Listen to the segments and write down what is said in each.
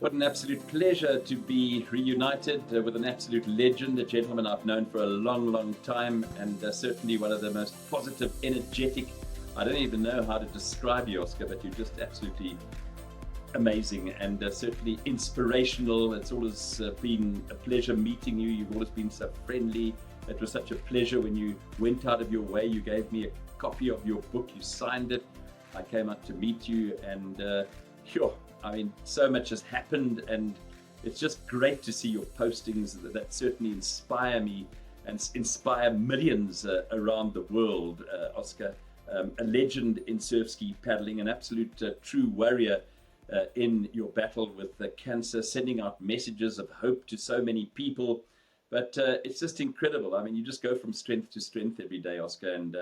What an absolute pleasure to be reunited with an absolute legend, a gentleman I've known for a long, long time, and certainly one of the most positive, energetic. I don't even know how to describe you, Oscar, but you're just absolutely amazing and certainly inspirational. It's always been a pleasure meeting you. You've always been so friendly. It was such a pleasure when you went out of your way. You gave me a copy of your book. You signed it. I came out to meet you, and I mean, so much has happened, and it's just great to see your postings that certainly inspire me and inspire millions around the world. Oscar, a legend in surfski paddling, an absolute true warrior in your battle with cancer, sending out messages of hope to so many people. But it's just incredible. I mean, you just go from strength to strength every day, Oscar, and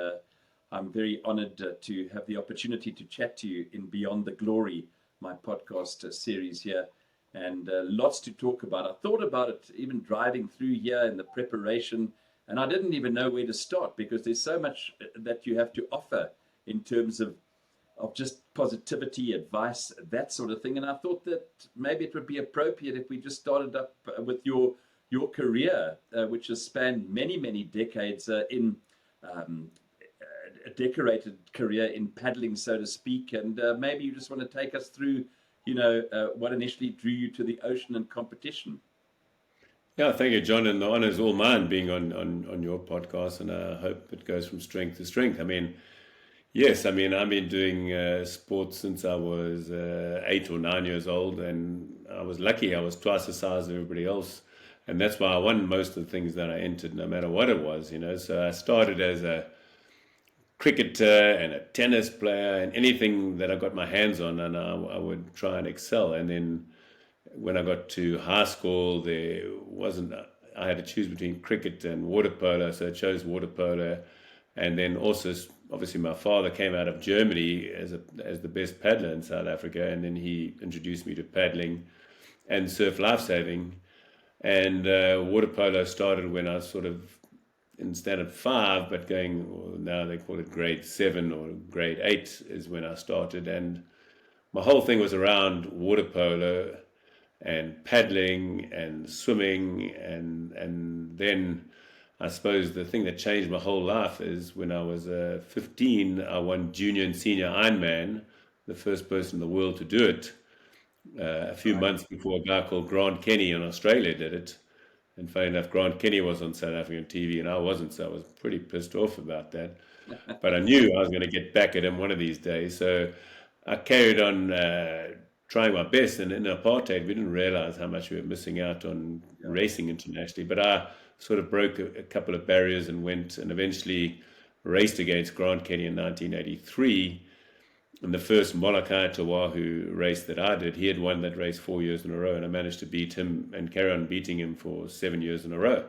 I'm very honored to have the opportunity to chat to you in Beyond the Glory, my podcast series here, and lots to talk about. I thought about it even driving through here in the preparation, and I didn't even know where to start because there's so much that you have to offer in terms of just positivity, advice, that sort of thing. And I thought that maybe it would be appropriate if we just started up with your career, which has spanned many, many decades in a decorated career in paddling, so to speak, and maybe you just want to take us through, what initially drew you to the ocean and competition. Yeah, thank you, John, and the honor is all mine being on your podcast, and I hope it goes from strength to strength. I mean, yes, I mean, I've been doing sports since I was 8 or 9 years old, and I was lucky. I was twice the size of everybody else, and that's why I won most of the things that I entered, no matter what it was, So I started as a cricketer and a tennis player and anything that I got my hands on, and I would try and excel. And then when I got to high school, I had to choose between cricket and water polo, so I chose water polo. And then also, obviously, my father came out of Germany as the best paddler in South Africa, and then he introduced me to paddling and surf lifesaving. And water polo started when I was sort of in standard 5, but now they call it grade 7 or grade 8 is when I started. And my whole thing was around water polo and paddling and swimming. And then I suppose the thing that changed my whole life is when I was 15, I won junior and senior Ironman, the first person in the world to do it, a few months before a guy called Grant Kenny in Australia did it. And funny enough, Grant Kenny was on South African TV and I wasn't, so I was pretty pissed off about that. But I knew I was going to get back at him one of these days. So I carried on trying my best. And in apartheid, we didn't realize how much we were missing out on racing internationally. But I sort of broke a couple of barriers and went and eventually raced against Grant Kenny in 1983. In the first Molokai to Oahu race that I did, he had won that race 4 years in a row, and I managed to beat him and carry on beating him for 7 years in a row.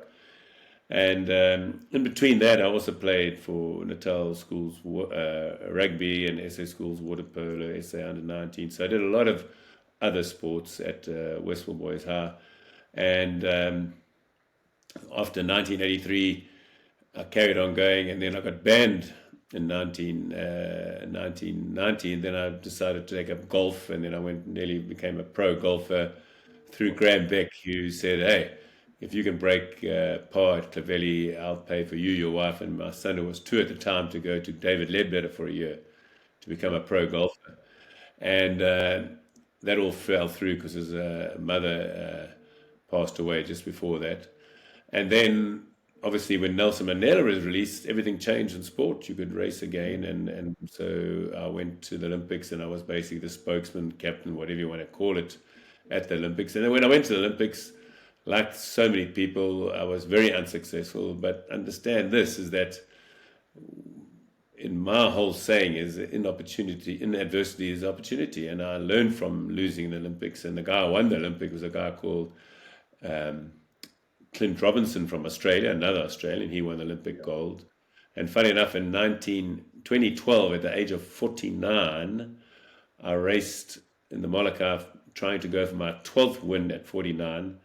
And in between that, I also played for Natal Schools rugby and SA Schools water polo, SA under-19. So I did a lot of other sports at Westville Boys High. And after 1983, I carried on going, and then I got banned in 1990, and then I decided to take up golf, and then I nearly became a pro golfer through Graham Beck, who said, hey, if you can break par at Clavelli, I'll pay for you, your wife, and my son, who was 2 at the time, to go to David Ledbetter for a year to become a pro golfer. And that all fell through because his mother passed away just before that. And then obviously, when Nelson Mandela was released, everything changed in sport. You could race again, and so I went to the Olympics, and I was basically the spokesman, captain, whatever you want to call it, at the Olympics. And then when I went to the Olympics, like so many people, I was very unsuccessful. But understand this is that in my whole saying is in adversity is opportunity, and I learned from losing the Olympics. And the guy who won the Olympic was a guy called Clint Robinson from Australia, another Australian. He won Olympic gold. And funny enough, in 2012, at the age of 49, I raced in the Molokai, trying to go for my 12th win at 49.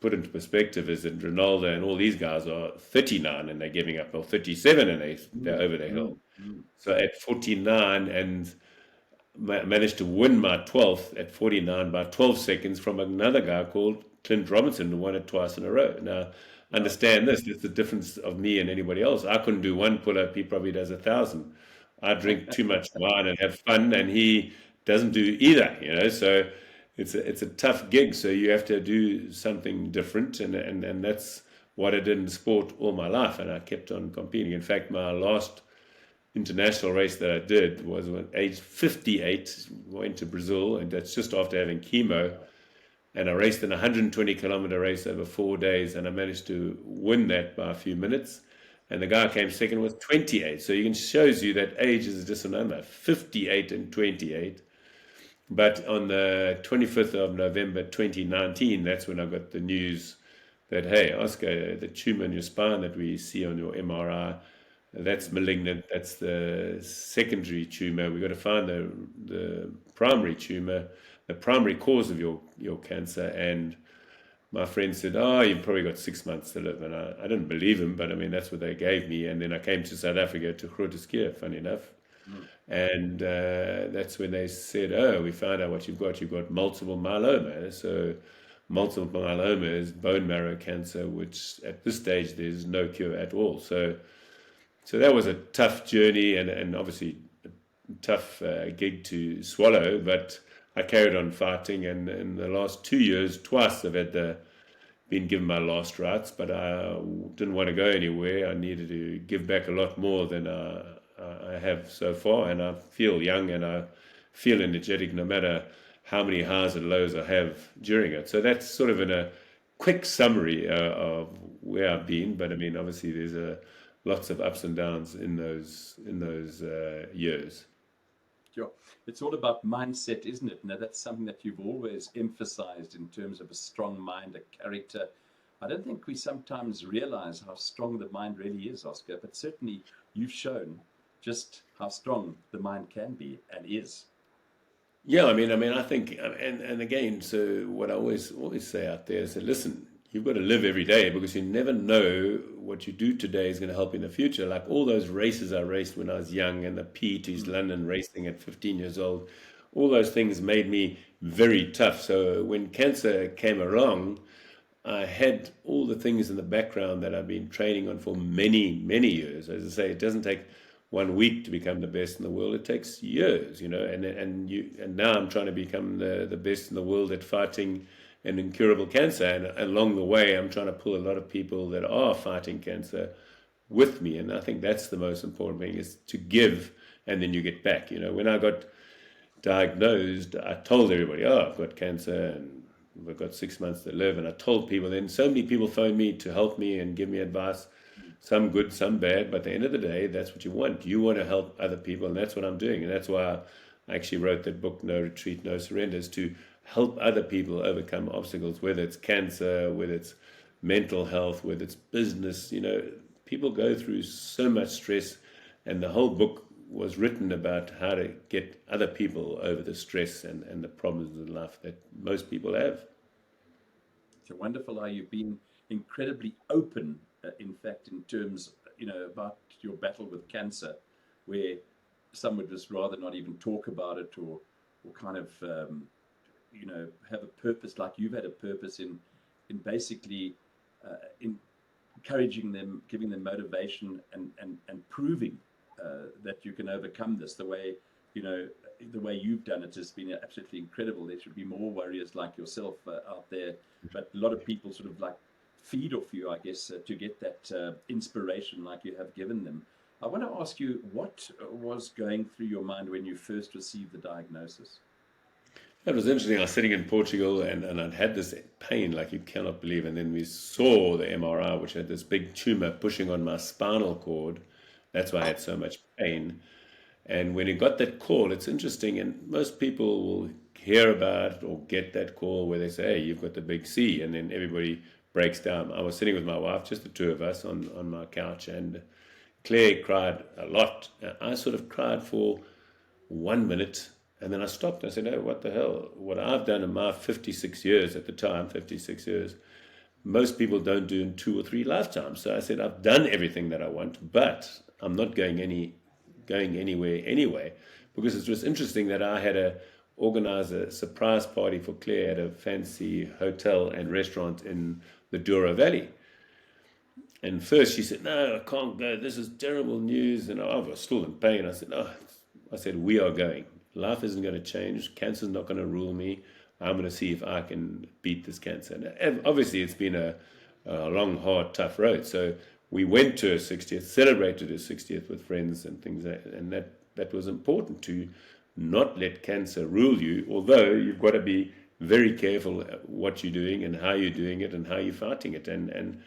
Put into perspective is that Ronaldo and all these guys are 39 and they're giving up, or 37 and they're over the hill. So at 49, and managed to win my 12th at 49 by 12 seconds from another guy called Clint Robinson, who won it twice in a row. Now, understand this, that's the difference of me and anybody else. I couldn't do one pull-up, he probably does 1,000. I drink too much wine and have fun, and he doesn't do either, so it's a tough gig, so you have to do something different, and that's what I did in sport all my life, and I kept on competing. In fact, my last international race that I did was when age 58, went to Brazil, and that's just after having chemo. And I raced an 120-kilometer race over 4 days, and I managed to win that by a few minutes. And the guy came second was 28. So it shows you that age is just a number, 58 and 28. But on the 25th of November 2019, that's when I got the news that, hey, Oscar, the tumor in your spine that we see on your MRI, that's malignant. That's the secondary tumor. We've got to find the primary tumor, the primary cause of your cancer. And my friend said, oh, you've probably got 6 months to live. And I didn't believe him, but I mean, that's what they gave me. And then I came to South Africa, to Grooteskier, funny enough. And that's when they said, oh, we found out what you've got. You've got multiple myeloma. So multiple myeloma is bone marrow cancer, which at this stage there's no cure at all. So that was a tough journey, and obviously a tough gig to swallow, but I carried on fighting, and in the last 2 years, twice I've been given my last rites, but I didn't want to go anywhere. I needed to give back a lot more than I have so far, and I feel young and I feel energetic no matter how many highs and lows I have during it. So that's sort of in a quick summary of where I've been, but I mean, obviously there's lots of ups and downs in those years. Sure. It's all about mindset, isn't it? Now, that's something that you've always emphasized in terms of a strong mind, a character. I don't think we sometimes realize how strong the mind really is, Oscar, but certainly you've shown just how strong the mind can be and is. Yeah, I think, and again, so what I always say out there is, listen, you've got to live every day, because you never know what you do today is going to help in the future. Like all those races I raced when I was young, and the P2s London racing at 15 years old, all those things made me very tough. So when cancer came along, I had all the things in the background that I've been training on for many, many years. As I say, it doesn't take 1 week to become the best in the world. It takes years, and now I'm trying to become the best in the world at fighting an incurable cancer. And along the way, I'm trying to pull a lot of people that are fighting cancer with me. And I think that's the most important thing, is to give and then you get back. When I got diagnosed, I told everybody, oh, I've got cancer and I've got 6 months to live. And I told people, then so many people phoned me to help me and give me advice, some good, some bad. But at the end of the day, that's what you want. You want to help other people. And that's what I'm doing. And that's why I actually wrote that book, No Retreat, No Surrender, is to help other people overcome obstacles, whether it's cancer, whether it's mental health, whether it's business. People go through so much stress, and the whole book was written about how to get other people over the stress and the problems in life that most people have. It's wonderful how you've been incredibly open, in fact, in terms, about your battle with cancer, where some would just rather not even talk about it, or kind of have a purpose, like you've had a purpose in basically encouraging them, giving them motivation, and proving that you can overcome this. The way you've done it has been absolutely incredible. There should be more warriors like yourself out there, but a lot of people sort of like feed off you, I guess, to get that inspiration like you have given them. I want to ask you, what was going through your mind when you first received the diagnosis? It was interesting. I was sitting in Portugal, and I'd had this pain like you cannot believe. And then we saw the MRI, which had this big tumor pushing on my spinal cord. That's why I had so much pain. And when he got that call, it's interesting, and most people will hear about it or get that call where they say, hey, you've got the big C, and then everybody breaks down. I was sitting with my wife, just the two of us on my couch, and Claire cried a lot. I sort of cried for 1 minute, and then I stopped. I said, oh, what the hell? What I've done in my 56 years at the time, 56 years, most people don't do in 2 or 3 lifetimes. So I said, I've done everything that I want, but I'm not going anywhere anyway. because it was interesting that I had to organize a surprise party for Claire at a fancy hotel and restaurant in the Douro Valley. And first she said, "No, I can't go. This is terrible news." And I was still in pain. I said, "No." I said, "We are going. Life isn't going to change. Cancer's not going to rule me. I'm going to see if I can beat this cancer." And obviously, it's been a long, hard, tough road. So we went to her 60th, celebrated her 60th with friends and things, and that was important, to not let cancer rule you, although you've got to be very careful what you're doing and how you're doing it and how you're fighting it. And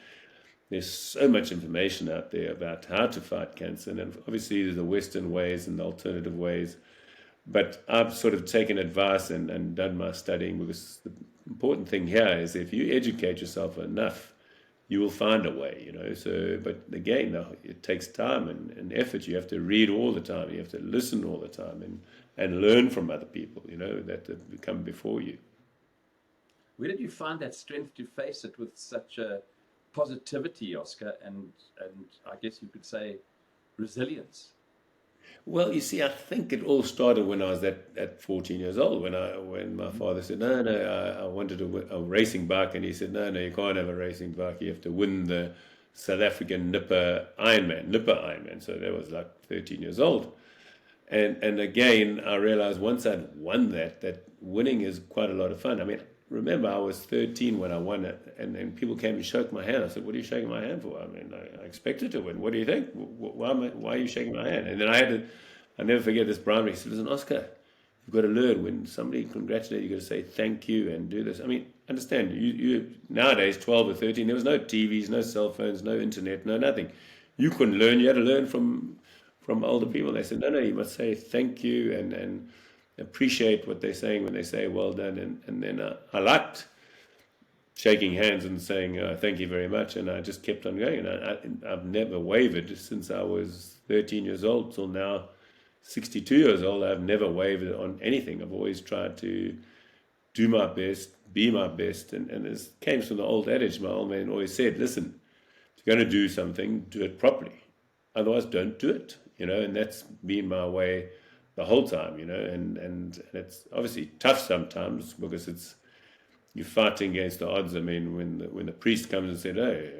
there's so much information out there about how to fight cancer, and obviously there's the Western ways and the alternative ways. But I've sort of taken advice and done my studying, because the important thing here is if you educate yourself enough, you will find a way, you know. So, but again, it takes time and effort. You have to read all the time. You have to listen all the time and learn from other people, you know, that have come before you. Where did you find that strength to face it with such a positivity, Oscar, and I guess you could say resilience? Well, you see, I think it all started when I was at 14 years old, when my father said, no, I wanted a racing bike, and he said, no, you can't have a racing bike. You have to win the South African Nipper Ironman. So that was like 13 years old. And again, I realized once I'd won that winning is quite a lot of fun. I mean, remember, I was 13 when I won it, and then people came and shook my hand. I said, "What are you shaking my hand for?" I mean, I expected to win. What do you think? Why are you shaking my hand? And then I never forget this primary. He said, "Listen, Oscar, you've got to learn, when somebody congratulates you, you've got to say thank you and do this." I mean, understand, you nowadays, 12 or 13, there was no TVs, no cell phones, no internet, no nothing. You couldn't learn. You had to learn from older people. They said, no, you must say thank you and appreciate what they're saying when they say well done. And then I liked shaking hands and saying thank you very much, and I just kept on going. And I've never wavered since I was 13 years old till now, 62 years old. I've never wavered on anything. I've always tried to do my best, be my best. And this came from the old adage. My old man always said, listen, if you're going to do something, do it properly. Otherwise, don't do it. You know, and that's been my way the whole time, you know, and it's obviously tough sometimes, because you're fighting against the odds. I mean, when the priest comes and said, "Hey,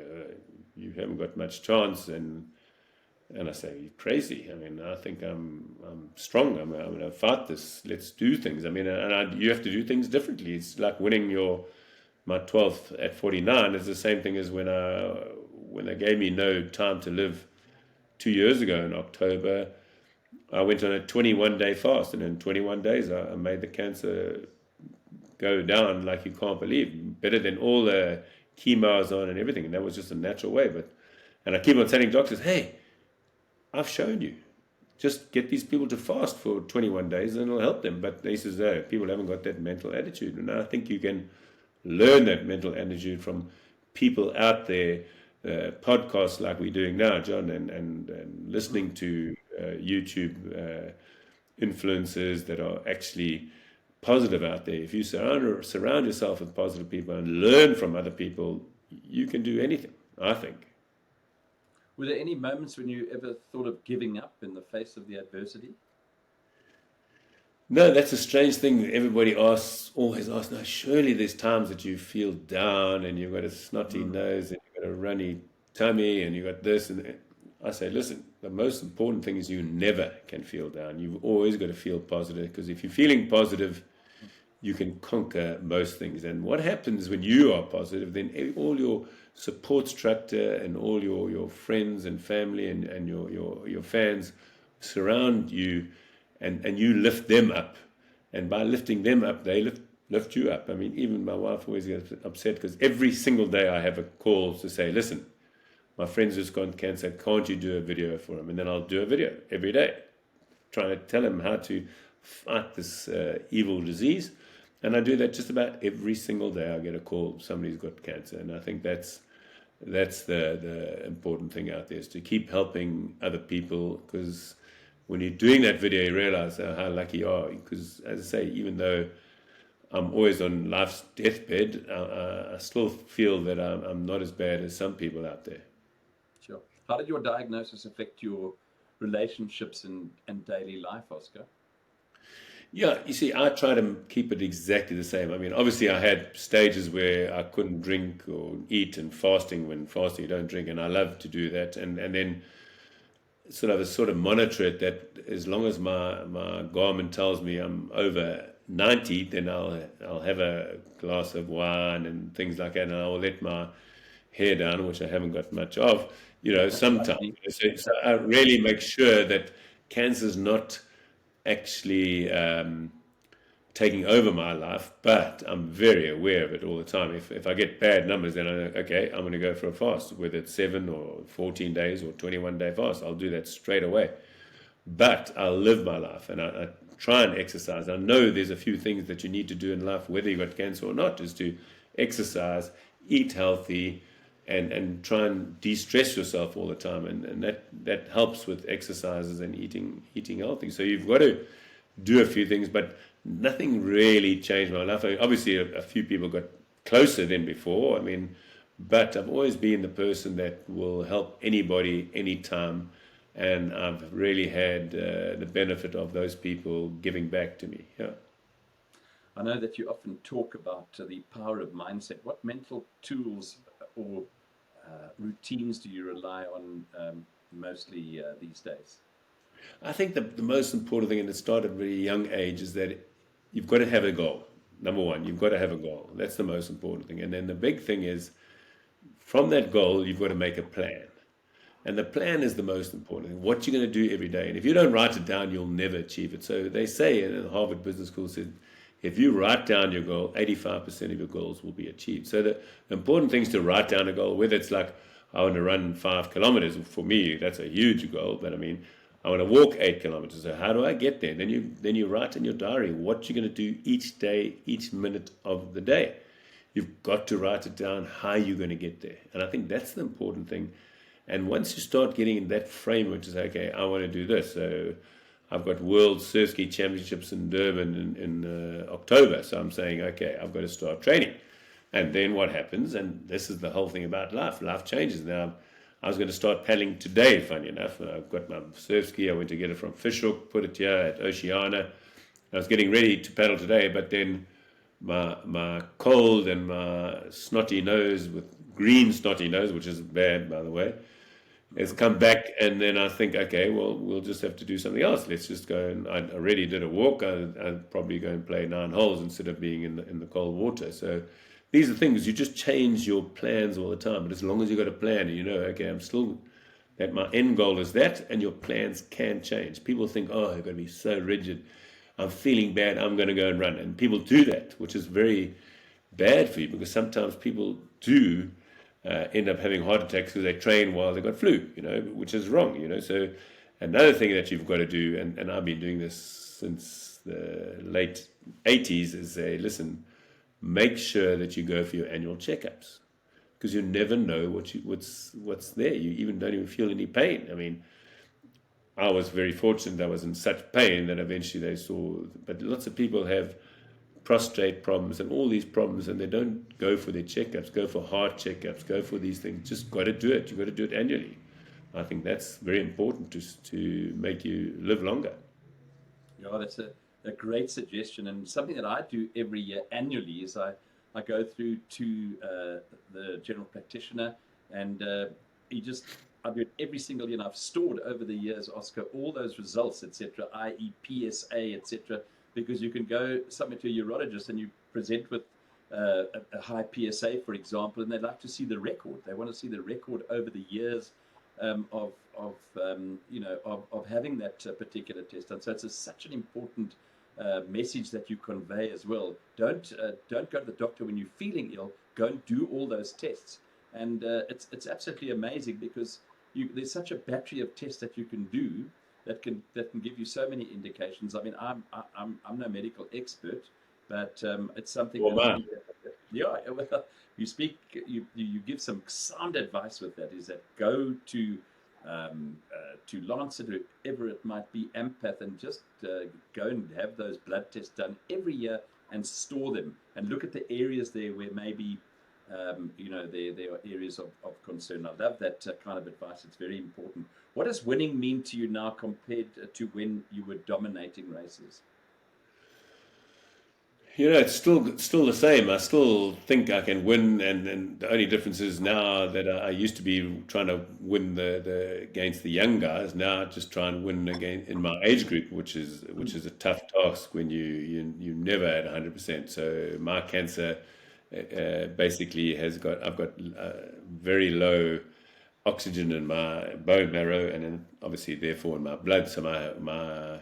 you haven't got much chance," and I say, "You're crazy. I mean, I think I'm strong. I'm going to fight this. Let's do things." I mean, you have to do things differently. It's like winning my 12th at 49 is the same thing as when they gave me no time to live 2 years ago in October. I went on a 21-day fast, and in 21 days I made the cancer go down like you can't believe, better than all the chemo I was on and everything. And that was just a natural way. And I keep on telling doctors, hey, I've shown you. Just get these people to fast for 21 days and it'll help them. But he says, no, people haven't got that mental attitude. And I think you can learn that mental attitude from people out there, podcasts like we're doing now, John, and listening to YouTube influencers that are actually positive out there. If you surround yourself with positive people and learn from other people, you can do anything, I think. Were there any moments when you ever thought of giving up in the face of the adversity? No, that's a strange thing. Everybody always asks, now surely there's times that you feel down and you've got a snotty nose and you've got a runny tummy and you've got this. And I say, listen, the most important thing is you never can feel down. You've always got to feel positive, because if you're feeling positive, you can conquer most things. And what happens when you are positive, then all your support structure and all your friends and family and your fans surround you, and you lift them up. And by lifting them up, they lift you up. I mean, even my wife always gets upset, because every single day I have a call to say, listen, my friend's just got cancer, can't you do a video for him? And then I'll do a video every day, trying to tell him how to fight this evil disease. And I do that just about every single day. I get a call, somebody's got cancer. And I think that's the important thing out there, is to keep helping other people, because when you're doing that video, you realize how lucky you are. Because, as I say, even though I'm always on life's deathbed, I still feel that I'm not as bad as some people out there. Sure. How did your diagnosis affect your relationships and daily life, Oscar? Yeah, you see, I try to keep it exactly the same. I mean, obviously, I had stages where I couldn't drink or eat, and fasting, when fasting you don't drink, and I love to do that. And then sort of monitor it, that as long as my garment tells me I'm over 90, then I'll have a glass of wine and things like that, and I'll let my hair down, which I haven't got much of, sometimes. Lucky. So I really make sure that cancer's not actually taking over my life, but I'm very aware of it all the time. If I get bad numbers, then I know, okay, I'm going to go for a fast, whether it's 7 or 14 days or 21-day fast. I'll do that straight away. But I'll live my life, and I try and exercise. I know there's a few things that you need to do in life, whether you've got cancer or not, is to exercise, eat healthy, and try and de-stress yourself all the time. And that helps with exercises and eating healthy. So you've got to do a few things, but nothing really changed my life. I mean, obviously, a few people got closer than before. I mean, but I've always been the person that will help anybody, anytime, and I've really had the benefit of those people giving back to me. Yeah. I know that you often talk about the power of mindset. What mental tools or routines do you rely on mostly these days? I think the most important thing, and it started at a very young age, is that you've got to have a goal. Number one, you've got to have a goal. That's the most important thing. And then the big thing is, from that goal, you've got to make a plan. And the plan is the most important thing, what you're going to do every day. And if you don't write it down, you'll never achieve it. So they say, and the Harvard Business School said, if you write down your goal, 85% of your goals will be achieved. So the important thing is to write down a goal, whether it's like, I want to run 5 kilometers. For me, that's a huge goal. But I mean, I want to walk 8 kilometers. So how do I get there? Then you write in your diary what you're going to do each day, each minute of the day. You've got to write it down how you're going to get there. And I think that's the important thing. And once you start getting in that framework to say, okay, I want to do this. So I've got World Surfski Championships in Durban in October. So I'm saying, okay, I've got to start training. And then what happens? And this is the whole thing about life. Life changes. Now, I was going to start paddling today, funny enough. I've got my surfski. I went to get it from Fishhook, put it here at Oceana. I was getting ready to paddle today, but then my cold and my snotty nose, with green snotty nose, which is bad, by the way, has come back. And then I think, okay, well, we'll just have to do something else. Let's just go. And I already did a walk. I'd probably go and play 9 holes instead of being in the cold water. So these are things, you just change your plans all the time. But as long as you've got a plan and you know, okay, I'm still, that my end goal is that, and your plans can change. People think, oh, I've got to be so rigid. I'm feeling bad, I'm going to go and run. And people do that, which is very bad for you, because sometimes people do end up having heart attacks because they train while they got flu, which is wrong, So another thing that you've got to do, and I've been doing this since the late 80s, is say, listen, make sure that you go for your annual checkups, because you never know what's there. You even don't even feel any pain. I mean, I was very fortunate. I was in such pain that eventually they saw. But lots of people have prostate problems and all these problems, and they don't go for their checkups, go for heart checkups, go for these things. Just got to do it. You've got to do it annually. I think that's very important to make you live longer. Yeah, that's a great suggestion, and something that I do every year annually is I go through to the general practitioner, and I do it every single year. And I've stored over the years, Oscar, all those results, etc., i.e. PSA, etc., because you can go somewhere to a urologist and you present with a high PSA, for example, and they'd like to see the record. They want to see the record over the years of having that particular test. And so it's such an important message that you convey as well. Don't go to the doctor when you're feeling ill. Go and do all those tests. And it's absolutely amazing, because there's such a battery of tests that you can do that can give you so many indications. I mean, I'm no medical expert, but it's something Well, that I man. think yeah, well, you give some sound advice with that. Is that go to Lancet, whoever it might be, Empath, and just go and have those blood tests done every year and store them and look at the areas there where maybe there are areas of concern. I love that kind of advice. It's very important. What does winning mean to you now compared to when you were dominating races? It's still the same. I still think I can win, and the only difference is now that I used to be trying to win the against the young guys. Now I just try and win again in my age group, which is a tough task when you never at 100%. So my cancer basically I've got very low oxygen in my bone marrow, and then obviously therefore in my blood. So my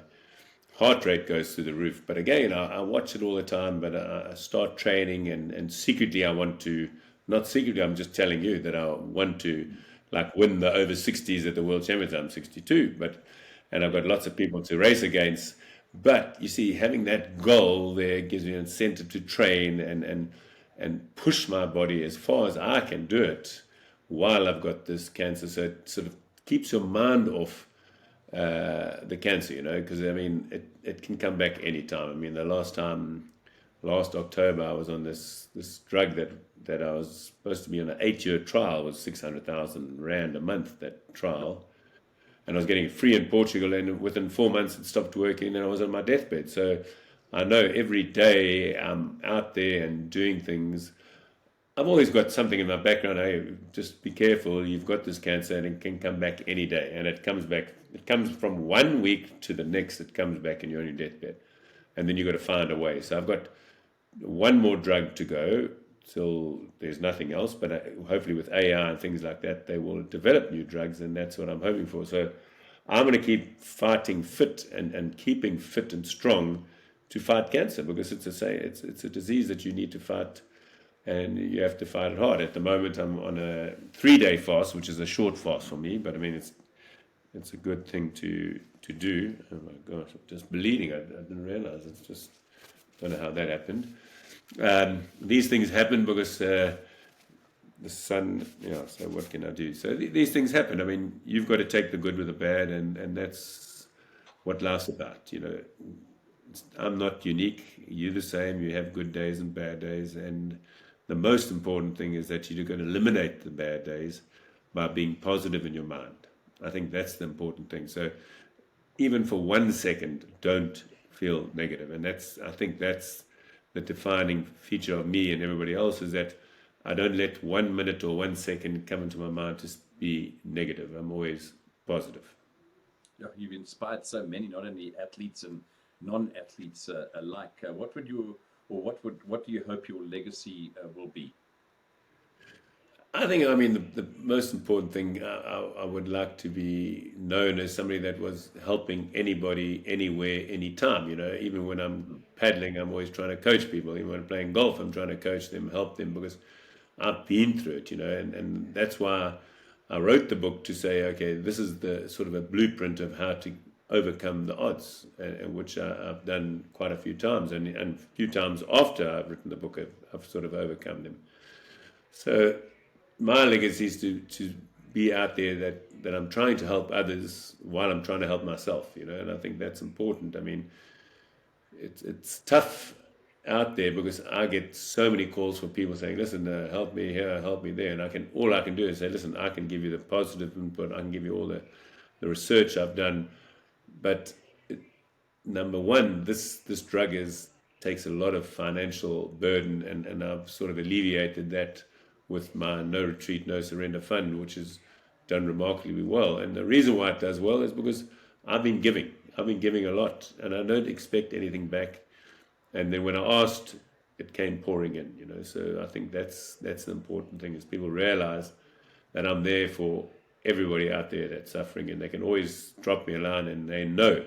heart rate goes through the roof. But again, I watch it all the time, but I start training, and secretly I want to, not secretly, I'm just telling you that I want to like win the over 60s at the World Championships. I'm 62, and I've got lots of people to race against. But you see, having that goal there gives me an incentive to train and push my body as far as I can do it while I've got this cancer. So it sort of keeps your mind off the cancer, because I mean, it can come back anytime. I mean, last October, I was on this drug that I was supposed to be on an 8-year trial. It was 600,000 rand a month, that trial. And I was getting it free in Portugal, and within 4 months it stopped working, and I was on my deathbed. So I know every day I'm out there and doing things. I've always got something in my background. Hey, just be careful. You've got this cancer, and it can come back any day. And it comes back. It comes from 1 week to the next. It comes back, and you're on your deathbed. And then you've got to find a way. So I've got one more drug to go till there's nothing else. But hopefully with AI and things like that, they will develop new drugs, and that's what I'm hoping for. So I'm going to keep fighting fit and keeping fit and strong to fight cancer, because it's a disease that you need to fight, and you have to fight it hard. At the moment, I'm on a 3-day fast, which is a short fast for me, but I mean, it's a good thing to do. Oh my gosh, I'm just bleeding. I didn't realize. It's just, don't know how that happened. These things happen because the sun, so what can I do? So these things happen. I mean, you've got to take the good with the bad, and that's what life's about. I'm not unique. You're the same. You have good days and bad days, and the most important thing is that you're going to eliminate the bad days by being positive in your mind. I think that's the important thing. So even for 1 second, don't feel negative. And I think that's the defining feature of me and everybody else, is that I don't let 1 minute or 1 second come into my mind to be negative. I'm always positive. Yeah, you've inspired so many, not only athletes and non-athletes alike. What do you hope your legacy will be? I think, I mean, the most important thing, I would like to be known as somebody that was helping anybody, anywhere, anytime. Even when I'm paddling, I'm always trying to coach people. Even when I'm playing golf, I'm trying to coach them, help them, because I've been through it, and that's why I wrote the book, to say, okay, this is the sort of a blueprint of how to overcome the odds, which I've done quite a few times, and a few times after I've written the book, I've sort of overcome them. So my legacy is to be out there that I'm trying to help others while I'm trying to help myself, and I think that's important. I mean, it's tough out there, because I get so many calls from people saying, listen, help me here, help me there, and all I can do is say, listen, I can give you the positive input, I can give you all the research I've done, but number one, this drug takes a lot of financial burden, and I've sort of alleviated that with my No Retreat, No Surrender Fund, which has done remarkably well. And the reason why it does well is because I've been giving a lot, and I don't expect anything back. And then when I asked, it came pouring in, So I think that's the important thing, is people realize that I'm there for everybody out there that's suffering, and they can always drop me a line, and they know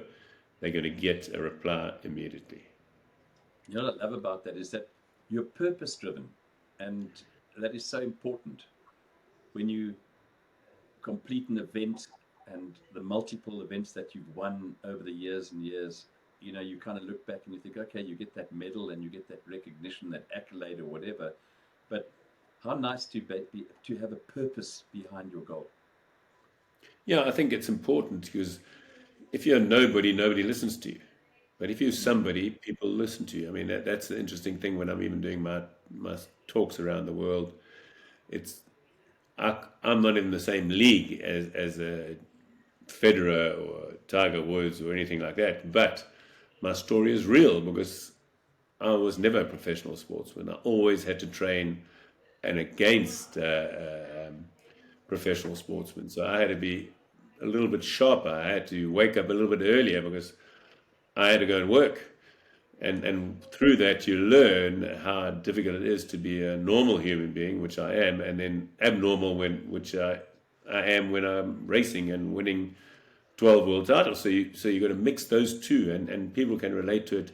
they're going to get a reply immediately. What I love about that is that you're purpose driven, and that is so important. When you complete an event, and the multiple events that you've won over the years and years, you kind of look back and you think, okay, you get that medal and you get that recognition, that accolade or whatever, but how nice to have a purpose behind your goal. Yeah, I think it's important, because if you're nobody listens to you. But if you're somebody, people listen to you. I mean, that's the interesting thing when I'm even doing my talks around the world. I'm not in the same league as a Federer or Tiger Woods or anything like that, but my story is real, because I was never a professional sportsman. I always had to train and against professional sportsmen. So I had to be a little bit sharper. I had to wake up a little bit earlier because I had to go and work. And through that, you learn how difficult it is to be a normal human being, which I am, and then abnormal, which I am when I'm racing and winning 12 world titles. So you got to mix those two, and people can relate to it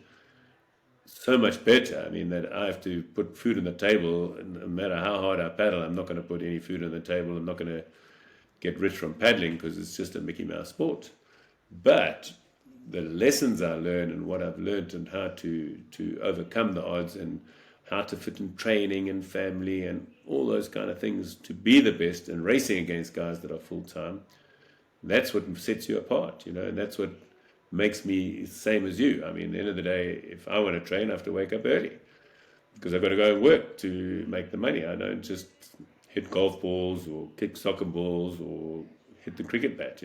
so much better. I mean, that I have to put food on the table, and no matter how hard I paddle, I'm not going to put any food on the table. I'm not going to get rich from paddling because it's just a Mickey Mouse sport. But the lessons I learned and what I've learned and how to overcome the odds and how to fit in training and family and all those kind of things to be the best and racing against guys that are full time, that's what sets you apart, and that's what makes me the same as you. I mean, at the end of the day, if I want to train, I have to wake up early because I've got to go and work to make the money. I don't just hit golf balls or kick soccer balls or hit the cricket bat.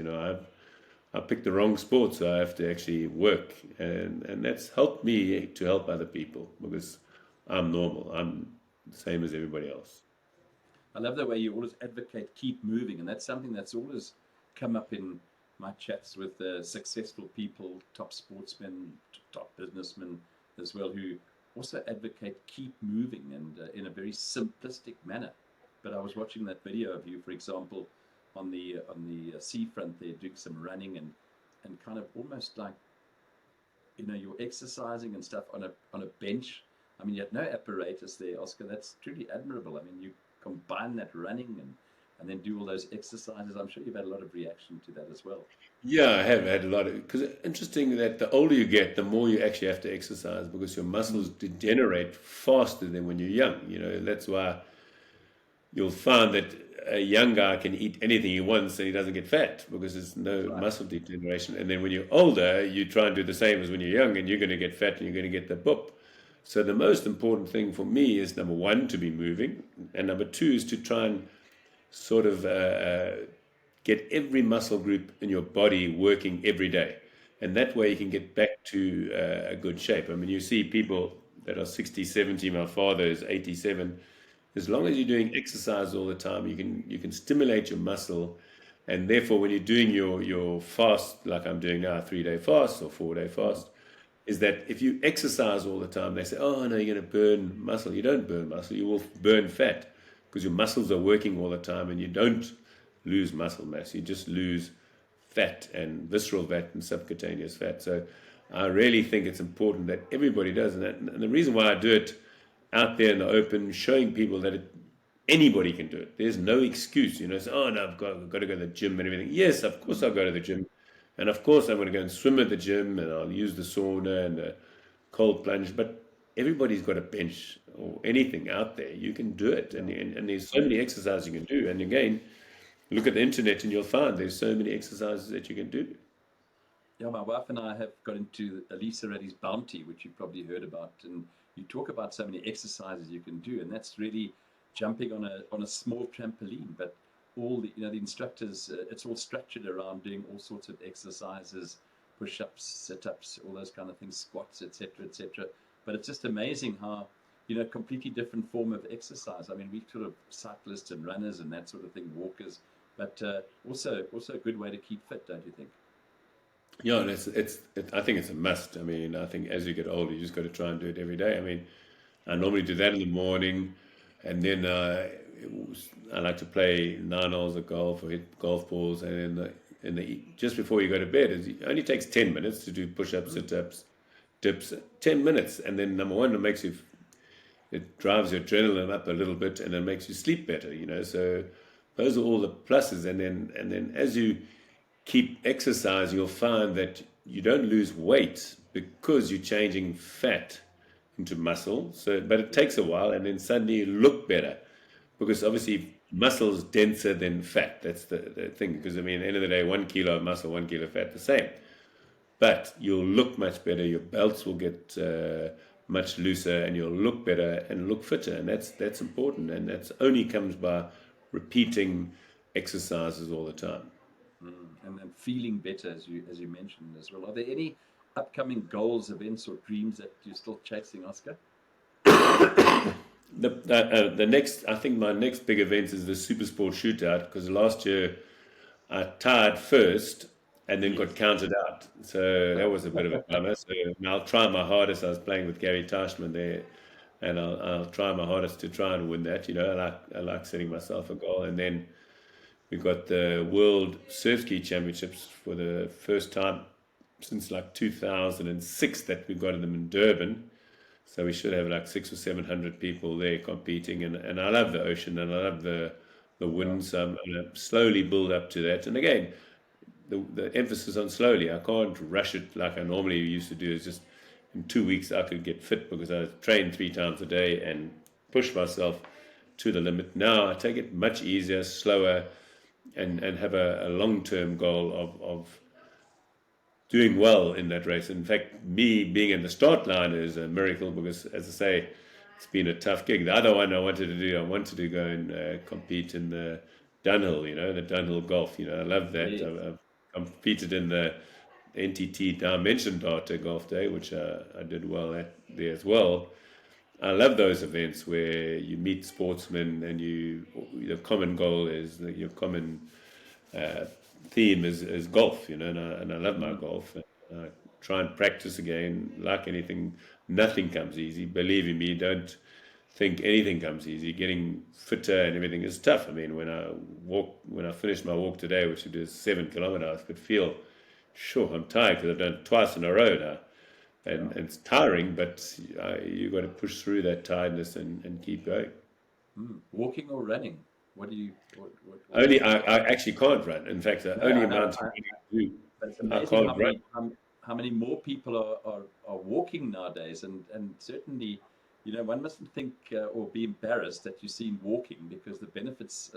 I picked the wrong sport, so I have to actually work, and that's helped me to help other people because I'm normal. I'm the same as everybody else. I love the way you always advocate keep moving, and that's something that's always come up in my chats with successful people, top sportsmen, top businessmen as well, who also advocate keep moving and in a very simplistic manner. But I was watching that video of you, for example, on the seafront there, doing some running and kind of almost like you're exercising and stuff on a bench. I mean, you had no apparatus there, Oscar. That's truly admirable. I mean, you combine that running and then do all those exercises. I'm sure you've had a lot of reaction to that as well. Yeah, I have had a lot of, because it's interesting that the older you get, the more you actually have to exercise because your muscles degenerate faster than when you're young. That's why you'll find that a young guy can eat anything he wants and he doesn't get fat because there's no Right. muscle degeneration. And then when you're older, you try and do the same as when you're young and you're going to get fat and you're going to get the boop. So the most important thing for me is number one, to be moving. And number two is to try and sort of get every muscle group in your body working every day. And that way you can get back to a good shape. I mean, you see people that are 60, 70, my father is 87. As long as you're doing exercise all the time, you can stimulate your muscle, and therefore when you're doing your fast, like I'm doing now, a 3-day fast or 4-day fast, is that if you exercise all the time, they say, oh no, you're going to burn muscle. You don't burn muscle, you will burn fat because your muscles are working all the time, and you don't lose muscle mass, you just lose fat and visceral fat and subcutaneous fat. So I really think it's important that everybody does, and the reason why I do it out there in the open, showing people that anybody can do it. There's no excuse, say, oh no, I've got to go to the gym and everything. Yes, of course I'll go to the gym, and of course I'm going to go and swim at the gym, and I'll use the sauna and the cold plunge. But everybody's got a bench or anything out there. You can do it, and there's so many exercises you can do. And again, look at the internet, and you'll find there's so many exercises that you can do. Yeah, my wife and I have got into Elisa Reddy's Bounty, which you've probably heard about, and you talk about so many exercises you can do, and that's really jumping on a small trampoline. But all the instructors, it's all structured around doing all sorts of exercises, push-ups, sit-ups, all those kind of things, squats, etc., etc. But it's just amazing how completely different form of exercise. I mean, we sort of cyclists and runners and that sort of thing, walkers, but also a good way to keep fit, don't you think? Yeah, and I think it's a must. I mean, I think as you get older, you just got to try and do it every day. I mean, I normally do that in the morning, and then I like to play 9 holes of golf or hit golf balls, and just before you go to bed, it only takes 10 minutes to do push-ups, sit-ups, dips, 10 minutes, and then number one, it drives your adrenaline up a little bit, and it makes you sleep better. So those are all the pluses, and then as you keep exercise, you'll find that you don't lose weight because you're changing fat into muscle. So, but it takes a while, and then suddenly you look better because obviously muscle is denser than fat. That's the thing. Because I mean, at the end of the day, 1 kilo of muscle, 1 kilo of fat, the same. But you'll look much better. Your belts will get much looser, and you'll look better and look fitter. And that's important. And that's only comes by repeating exercises all the time. And feeling better, as you mentioned as well. Are there any upcoming goals, events, or dreams that you're still chasing, Oscar? The next, I think my next big event is the Super Sport Shootout, because last year I tied first and then got Yes. counted out. So that was a bit of a bummer. So I'll try my hardest. I was playing with Gary Teichmann there, and I'll try my hardest to try and win that. I like setting myself a goal. And then we got the World Surfski Championships for the first time since like 2006 that we've got them in Durban. So we should have like 600 or 700 people there competing, and I love the ocean and I love the Yeah. wind. So I'm going to slowly build up to that. And again, the emphasis on slowly. I can't rush it like I normally used to do. It's just in 2 weeks I could get fit because I train 3 times a day and push myself to the limit. Now I take it much easier, slower, and have a long term goal of doing well in that race. In fact, me being in the start line is a miracle because, as I say, it's been a tough gig. The other one I wanted to go and compete in the Dunhill, the Dunhill golf. I love that. Yes. I've competed in the NTT Dimension Data Golf Day, which I did well at there as well. I love those events where you meet sportsmen and the common goal is that your common uh, theme is golf, and I love my Mm. golf. I try and practice again. Like anything, nothing comes easy. Believe you me, don't think anything comes easy. Getting fitter and everything is tough. I mean, when I finished my walk today, which was 7 kilometers, I could feel, sure, I'm tired because I've done it twice in a row now. Yeah. And it's tiring, but you got to push through that tiredness and keep going. Mm. Walking or running? What do you? What's Only your? I actually can't run. In fact, the No, only I know. amount of running I do, But it's I amazing can't run. how many more people are walking nowadays, and certainly, one mustn't think or be embarrassed that you're seen walking because the benefits,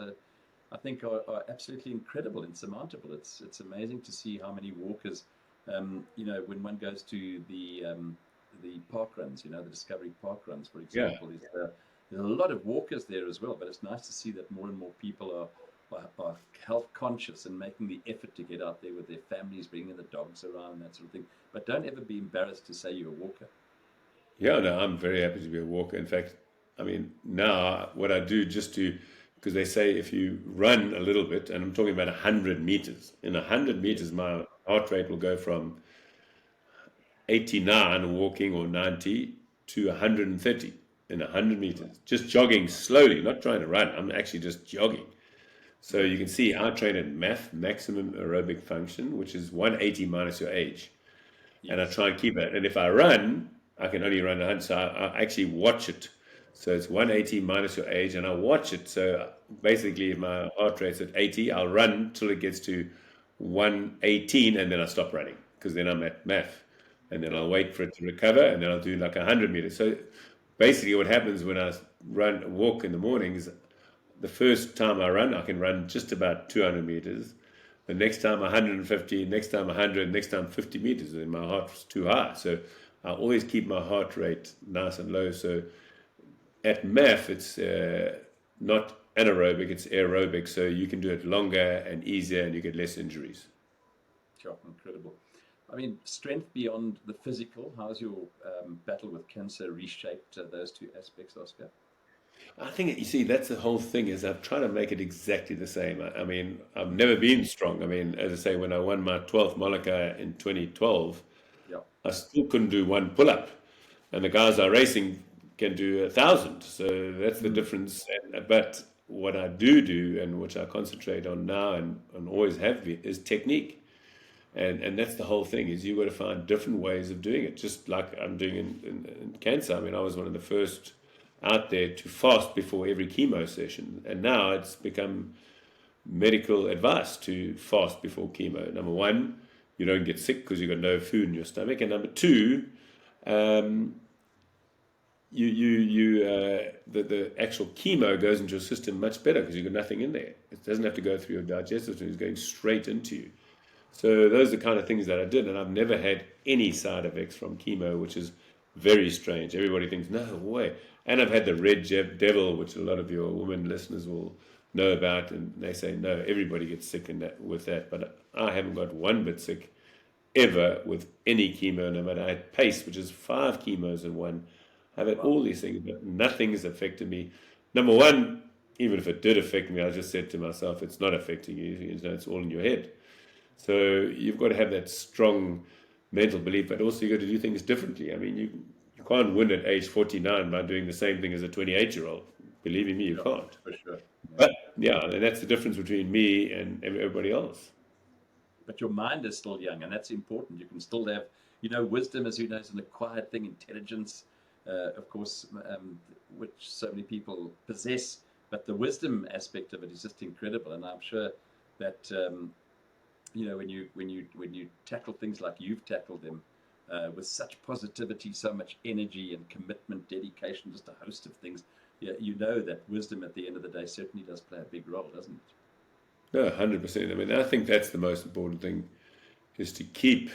I think, are absolutely incredible, insurmountable. It's amazing to see how many walkers, when one goes to the park runs, the Discovery Park runs, for Yeah. example, there's a lot of walkers there as well. But it's nice to see that more and more people are health conscious and making the effort to get out there with their families, bringing the dogs around, that sort of thing. But don't ever be embarrassed to say you're a walker. Yeah, no, I'm very happy to be a walker. In fact, I mean, now what I do because they say if you run a little bit, and I'm talking about 100 meters, in 100 Yes. meters, my heart rate will go from 89 walking or 90 to 130 in 100 meters. Just jogging slowly, not trying to run. I'm actually just jogging. So Mm. you can see I train at MAF, maximum aerobic function, which is 180 minus your age. And I Yes. try and keep it. And if I run, I can only run 100. So I actually watch it. So it's 180 minus your age, and I watch it. So basically, if my heart rate's at 80, I'll run till it gets to 118, and then I stop running because then I'm at MAF. And then Yeah. I'll wait for it to recover, and then I'll do like 100 meters. So basically, what happens when I walk in the mornings, the first time I run, I can run just about 200 meters. The next time 150, next time 100, next time 50 meters, and my heart's too high. So I always keep my heart rate nice and low. So at MAF, it's not anaerobic, it's aerobic. So you can do it longer and easier, and you get less injuries. Sure. Incredible. I mean, strength beyond the physical. How's your battle with cancer reshaped those two aspects, Oscar? I think you see that's the whole thing is I've tried to make it exactly the same. I mean, I've never been strong. I mean, as I say, when I won my 12th Malacca in 2012, Yeah. I still couldn't do one pull up, and the guys are racing can do 1,000. So that's the Mm. difference. But what I do, and which I concentrate on now and always have been, is technique. And that's the whole thing is you've got to find different ways of doing it. Just like I'm doing in cancer. I mean, I was one of the first out there to fast before every chemo session, and now it's become medical advice to fast before chemo. Number one, you don't get sick because you've got no food in your stomach, and number two, um, the actual chemo goes into your system much better because you've got nothing in there. It doesn't have to go through your digestive system; it's going straight into you. So those are the kind of things that I did, and I've never had any side effects from chemo, which is very strange. Everybody thinks, no way. And I've had the red devil, which a lot of your women listeners will know about, and they say, no, everybody gets sick with that, but I haven't got one bit sick. ever with any chemo, no matter I had PACE, which is 5 chemos in one. I've had all these things, but nothing has affected me. Number one, even if it did affect me, I just said to myself, it's not affecting you. It's all in your head. So you've got to have that strong mental belief, but also you've got to do things differently. I mean, you can't win at age 49 by doing the same thing as a 28-year-old. Believe me, you Yeah, can't. for sure. Yeah. But yeah, and that's the difference between me and everybody else. But your mind is still young, and that's important. You can still have, wisdom, as you know, is an acquired thing. Intelligence, of course, which so many people possess. But the wisdom aspect of it is just incredible, and I'm sure that when you tackle things like you've tackled them with such positivity, so much energy and commitment, dedication, just a host of things. Yeah, that wisdom at the end of the day certainly does play a big role, doesn't it? No, 100%. I mean, I think that's the most important thing is to keep,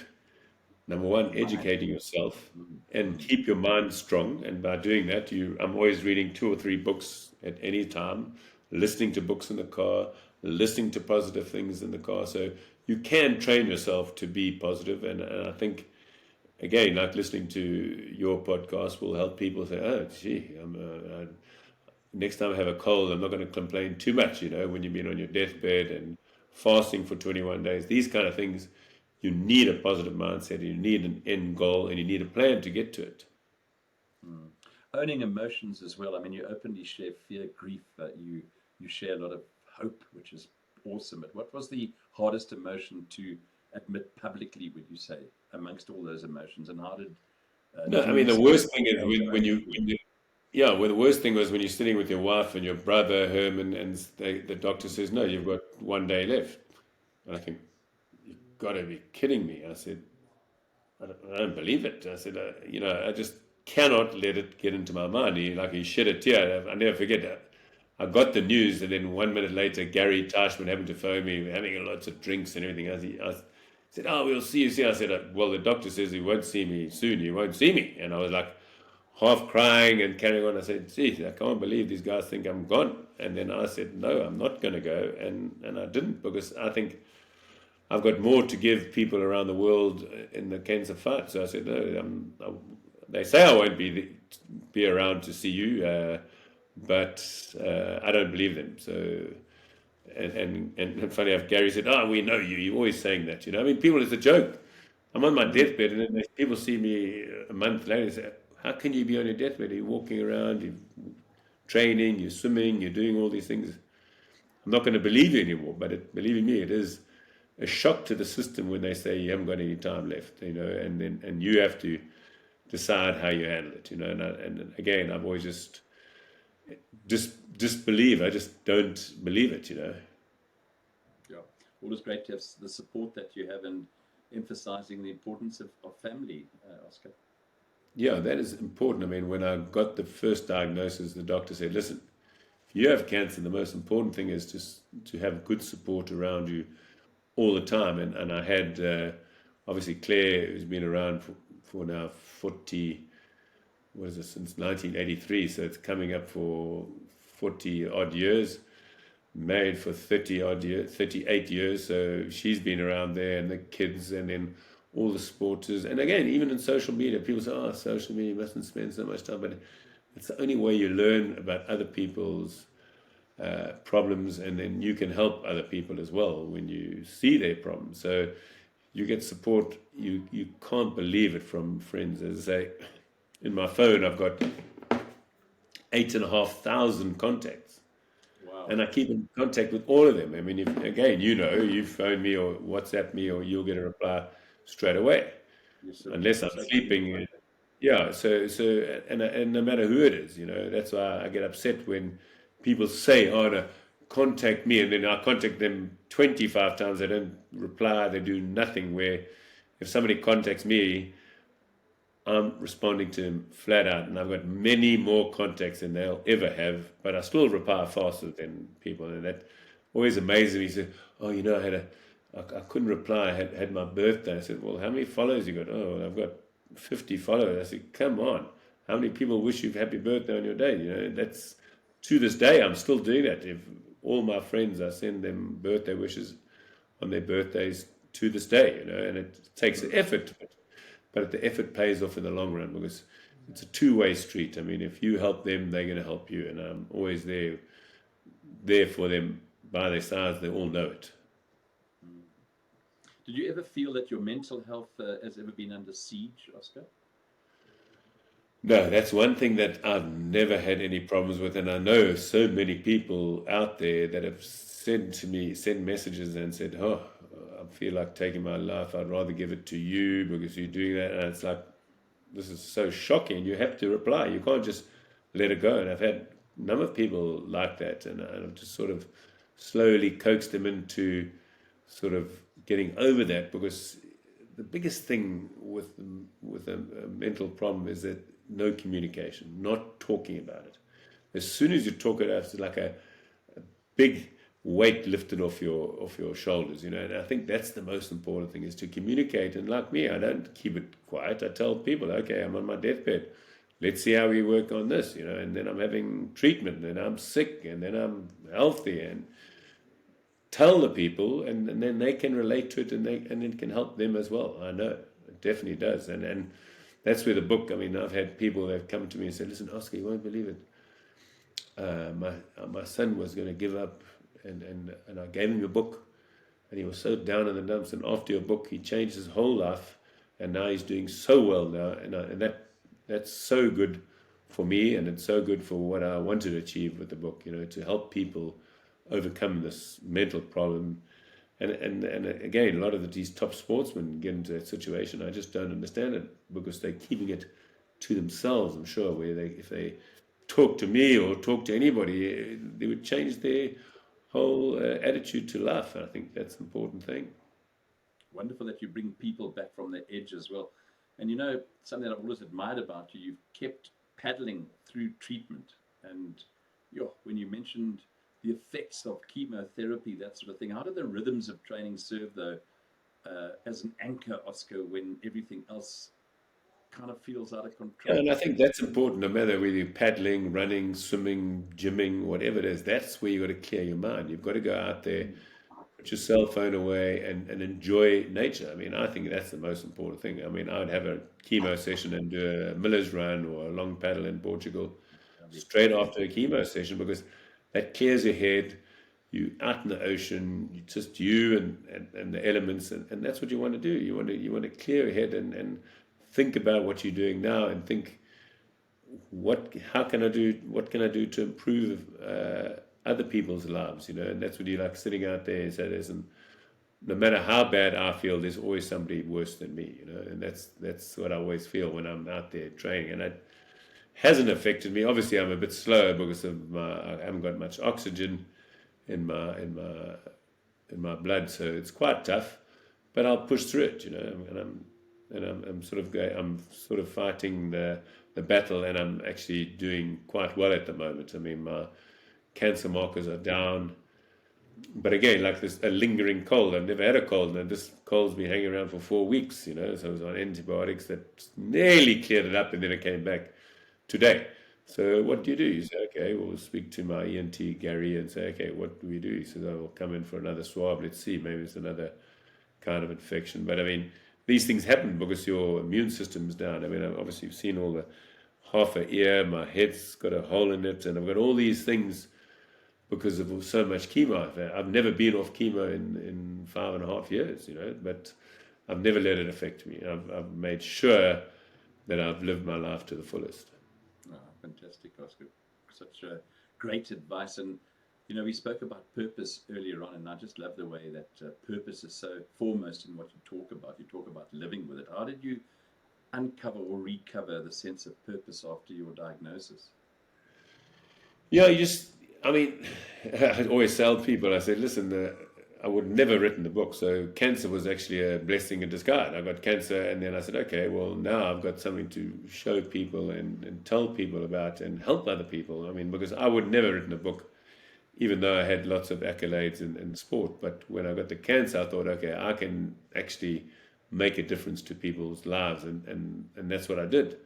number one, The mind. educating yourself Mm, and mm. keep your mind strong. And by doing that, I'm always reading 2 or 3 books at any time, listening to books in the car, listening to positive things in the car. So you can train yourself to be positive. And I think, again, like listening to your podcast will help people say, oh, gee, next time I have a cold, I'm not going to complain too much, when you've been on your deathbed and fasting for 21 days. These kind of things, you need a positive mindset, you need an end goal, and you need a plan to get to it. Mm. Owning emotions as well. I mean, you openly share fear, grief. You share a lot of hope, which is awesome. But what was the hardest emotion to admit publicly? Would you say amongst all those emotions, and how did No, I mean, doing the so worst thing is change you? yeah, well, the worst thing was when you're sitting with your wife and your brother, Herman, and the doctor says, no, you've got 1 day left. And I think, you've got to be kidding me. I said, I don't believe it. I said, I just cannot let it get into my mind. He shed a tear. I never forget that. I got the news, and then 1 minute later, Gary Teichman happened to phone me, having lots of drinks and everything else. I said, oh, we'll see you soon. I said, well, the doctor says he won't see me soon. He won't see me. And I was like, half crying and carrying on. I said, geez, I can't believe these guys think I'm gone. And then I said, no, I'm not going to go. And I didn't, because I think I've got more to give people around the world in the cancer fight. So I said, no, they say I won't be around to see you, but I don't believe them. So, and funny enough, Gary said, oh, we know you. You're always saying that. I mean, people, it's a joke. I'm on my Mm. deathbed, and then people see me a month later and say, how can you be on your deathbed? You're walking around, you're training, you're swimming, you're doing all these things. I'm not going to believe you anymore, but believe me, it is a shock to the system when they say you haven't got any time left, and you have to decide how you handle it, and again, I've always just disbelieve. I just don't believe it. Yeah, always great to have the support that you have, and emphasizing the importance of family, Oscar. Yeah, that is important. I mean, when I got the first diagnosis, the doctor said, listen, if you have cancer, the most important thing is just to have good support around you all the time. And I had, obviously, Claire, who's been around for now 40, what is it, since 1983. So it's coming up for 40 odd years, married for 30 odd years, 38 years. So she's been around there, and the kids, and then all the supporters. And again, even in social media, people say, oh, social media, you mustn't spend so much time. But it's the only way you learn about other people's problems, and then you can help other people as well when you see their problems. So you get support. You can't believe it from friends. As I say, in my phone, I've got 8,500 contacts, Wow. and I keep in contact with all of them. I mean, if again, you phone me or WhatsApp me, or you'll get a reply straight away, You're unless I'm so sleeping. Yeah, so and no matter who it is, that's why I get upset when people say, "Oh, no, contact me," and then I contact them 25 times. They don't reply. They do nothing. Where if somebody contacts me, I'm responding to them flat out, and I've got many more contacts than they'll ever have. But I still reply faster than people, and that always amazes me. He said, "Oh, I couldn't reply. I had my birthday." I said, "Well, how many followers you got?" "Oh, I've got 50 followers." I said, "Come on, how many people wish you happy birthday on your day?" That's to this day I'm still doing that. If all my friends, I send them birthday wishes on their birthdays to this day, and it takes effort, but the effort pays off in the long run because it's a two-way street. I mean, if you help them, they're going to help you, and I'm always there for them by their sides. They all know it. Did you ever feel that your mental health has ever been under siege, Oscar? No, that's one thing that I've never had any problems with, and I know so many people out there that have sent messages and said, "Oh, I feel like taking my life. I'd rather give it to you because you're doing that." And it's like, this is so shocking. You have to reply. You can't just let it go. And I've had a number of people like that, and I've just sort of slowly coaxed them into sort of getting over that, because the biggest thing with a mental problem is that no communication, not talking about it. As soon as you talk it out, it's like a big weight lifted off your shoulders, and I think that's the most important thing, is to communicate. And like me, I don't keep it quiet. I tell people, okay, I'm on my deathbed, let's see how we work on this, and then I'm having treatment, and then I'm sick, and then I'm healthy, and tell the people, and then they can relate to it, and it can help them as well. I know it definitely does, and that's where the book. I mean, I've had people that have come to me and said, "Listen, Oscar, you won't believe it. My son was going to give up, and I gave him your book, and he was so down in the dumps. And after your book, he changed his whole life, and now he's doing so well now. And that's so good for me, and it's so good for what I wanted to achieve with the book. To help people overcome this mental problem." And again, a lot of these top sportsmen get into that situation. I just don't understand it, because they're keeping it to themselves, I'm sure, where if they talk to me or talk to anybody, they would change their whole attitude to life. And I think that's an important thing. Wonderful that you bring people back from the edge as well. And something that I've always admired about you, you've kept paddling through treatment. And when you mentioned the effects of chemotherapy, that sort of thing, how do the rhythms of training serve, though, as an anchor, Oscar, when everything else kind of feels out of control? Yeah, and I think that's important, no matter whether you're paddling, running, swimming, gymming, whatever it is. That's where you've got to clear your mind. You've got to go out there, put your cell phone away, and enjoy nature. I mean, I think that's the most important thing. I mean, I would have a chemo session and do a miller's run or a long paddle in Portugal straight after a chemo session, because that clears your head. You out in the ocean, just you and the elements, and that's what you want to do. You want to clear your head and think about what you're doing now, and think, what can I do to improve other people's lives, and that's what you like, sitting out there and say, listen, no matter how bad I feel, there's always somebody worse than me, and that's what I always feel when I'm out there training. And it hasn't affected me. Obviously, I'm a bit slow because I haven't got much oxygen in my blood, so it's quite tough. But I'll push through it, and I'm sort of fighting the battle, and I'm actually doing quite well at the moment. I mean, my cancer markers are down. But again, like a lingering cold. I've never had a cold, and this cold's been hanging around for 4 weeks, so I was on antibiotics that nearly cleared it up, and then it came back today. So what do? You say, okay, we'll speak to my ENT, Gary, and say, okay, what do we do? He says, I will come in for another swab. Let's see, maybe it's another kind of infection. But I mean, these things happen because your immune system's down. I mean, obviously you've seen all the half a ear, my head's got a hole in it, and I've got all these things because of so much chemo. I've never been off chemo in 5.5 years, but I've never let it affect me. I've made sure that I've lived my life to the fullest. Oh, fantastic, Oscar. Such great advice. And, we spoke about purpose earlier on, and I just love the way that purpose is so foremost in what you talk about. You talk about living with it. How did you uncover or recover the sense of purpose after your diagnosis? Yeah, I always tell people, I said, listen, I would never have written the book. So cancer was actually a blessing in disguise. I got cancer, and then I said, okay, well, now I've got something to show people and tell people about and help other people. I mean, because I would never have written a book, even though I had lots of accolades in sport. But when I got the cancer, I thought, okay, I can actually make a difference to people's lives. And that's what I did.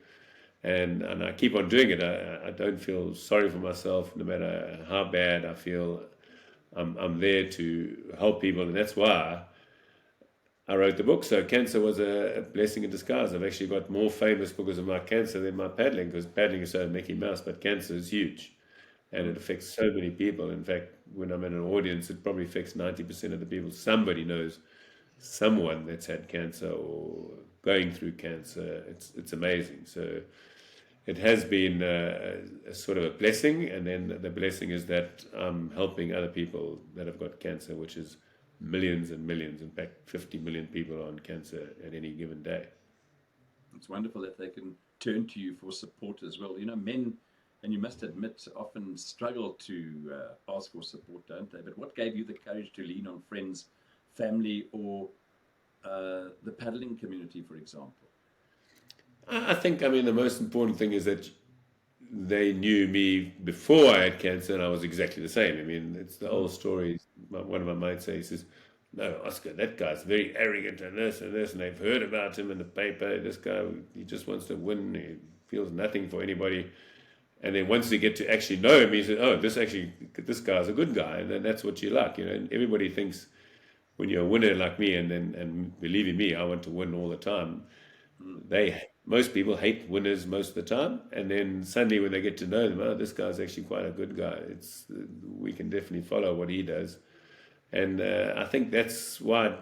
And I keep on doing it. I don't feel sorry for myself, no matter how bad I feel. I'm there to help people, and that's why I wrote the book. So cancer was a blessing in disguise. I've actually got more famous because of my cancer than my paddling, because paddling is so Mickey Mouse, but cancer is huge and it affects so many people. In fact, when I'm in an audience, it probably affects 90% of the people. Somebody knows someone that's had cancer or going through cancer. It's amazing. So it has been a sort of a blessing, and then the blessing is that I'm helping other people that have got cancer, which is millions and millions. In fact, 50 million people are on cancer at any given day. It's wonderful that they can turn to you for support as well. You know, men, and you must admit, often struggle to ask for support, don't they? But what gave you the courage to lean on friends, family, or the paddling community, for example? I think, I mean, the most important thing is that they knew me before I had cancer, and I was exactly the same. I mean, it's the Mm. old story. One of my mates says, "No, Oscar, that guy's very arrogant and this and this, and they've heard about him in the paper. This guy, he just wants to win. He feels nothing for anybody." And then once you get to actually know him, he says, "Oh, this guy's a good guy," and then that's what you like, you know. And everybody thinks when you're a winner like me, and believing me, I want to win all the time. Mm. Most people hate winners most of the time, and then suddenly when they get to know them, oh, this guy's actually quite a good guy. We can definitely follow what he does, and I think that's why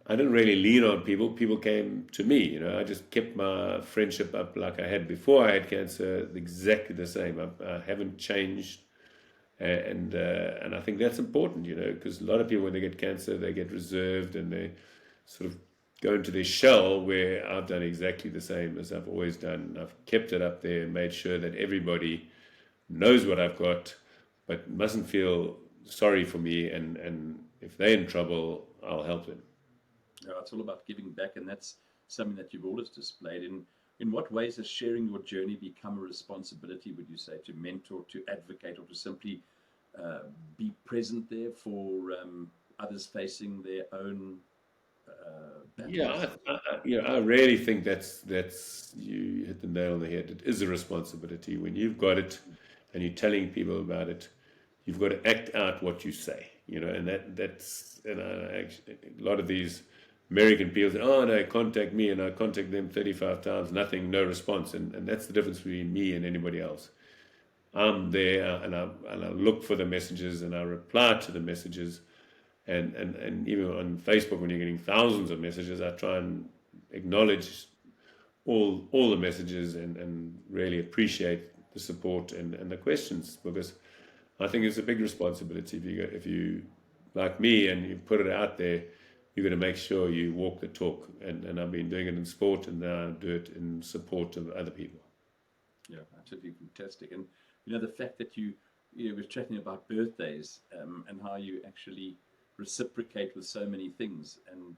I didn't really lean on people. People came to me. You know, I just kept my friendship up like I had before I had cancer, exactly the same. I haven't changed, and I think that's important. You know, because a lot of people when they get cancer, they get reserved and they sort of go into their shell, where I've done exactly the same as I've always done. I've kept it up there and made sure that everybody knows what I've got, but mustn't feel sorry for me. And if they're in trouble, I'll help them. It's all about giving back, and that's something that you've always displayed. In what ways has sharing your journey become a responsibility, would you say, to mentor, to advocate, or to simply be present there for others facing their own Yeah, battles? I really think that's you hit the nail on the head. It is a responsibility when you've got it and you're telling people about it. You've got to act out what you say, you know, and that's actually, a lot of these American people say, "Oh no, contact me," and I contact them 35 times, nothing, no response, and that's the difference between me and anybody else. I'm there, and I look for the messages and I reply to the messages, and even on Facebook when you're getting thousands of messages, I try and acknowledge all the messages and really appreciate the support and the questions, because I think it's a big responsibility if you like me and you put it out there, you're going to make sure you walk the talk, and I've been doing it in sport and now I do it in support of other people. Yeah, absolutely fantastic. And you know, the fact that you were chatting about birthdays, and how you actually reciprocate with so many things, and